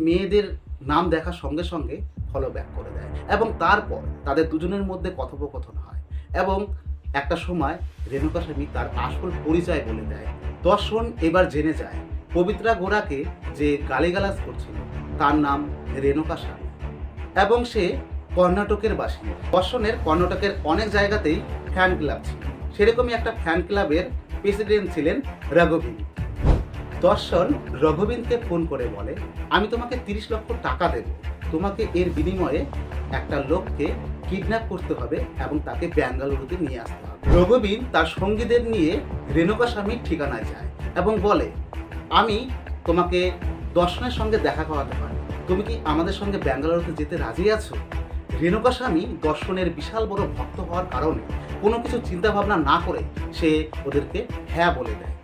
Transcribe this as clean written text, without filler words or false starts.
মেয়েদের নাম দেখার সঙ্গে সঙ্গে ফলো ব্যাক করে দেয় এবং তারপর তাদের দুজনের মধ্যে কথোপকথন হয় এবং একটা সময় রেণুকা স্বামী তার আসল পরিচয় বলে দেয়। দর্শন এবার জেনে যায় পবিত্রা গোড়াকে যে গালিগালাজ করছিল তার নাম রেণুকা স্বামী এবং সে কর্ণাটকের বাসিন্দা। দর্শনের কর্ণাটকের অনেক জায়গাতেই ফ্যান ক্লাব ছিল, সেরকমই একটা ফ্যান ক্লাবের প্রেসিডেন্ট ছিলেন রঘুবীন। দর্শন রঘুবীনকে ফোন করে বলে, আমি তোমাকে 30 লক্ষ টাকা দেব, তোমাকে এর বিনিময়ে একটা লোককে কিডন্যাপ করতে হবে এবং তাকে বেঙ্গালুরুতে নিয়ে আসতে হবে। রঘুবীন তার সঙ্গীদের নিয়ে রেণুকা স্বামীর ঠিকানায় যায় এবং বলে, আমি তোমাকে দর্শনের সঙ্গে দেখা করাতে পারি, তুমি কি আমাদের সঙ্গে বেঙ্গালুরুতে যেতে রাজি আছো? রেণুকা স্বামী দর্শনের বিশাল বড় ভক্ত হওয়ার কারণে কোনো কিছু চিন্তা ভাবনা না করে সে ওদেরকে হ্যাঁ বলে দেয়।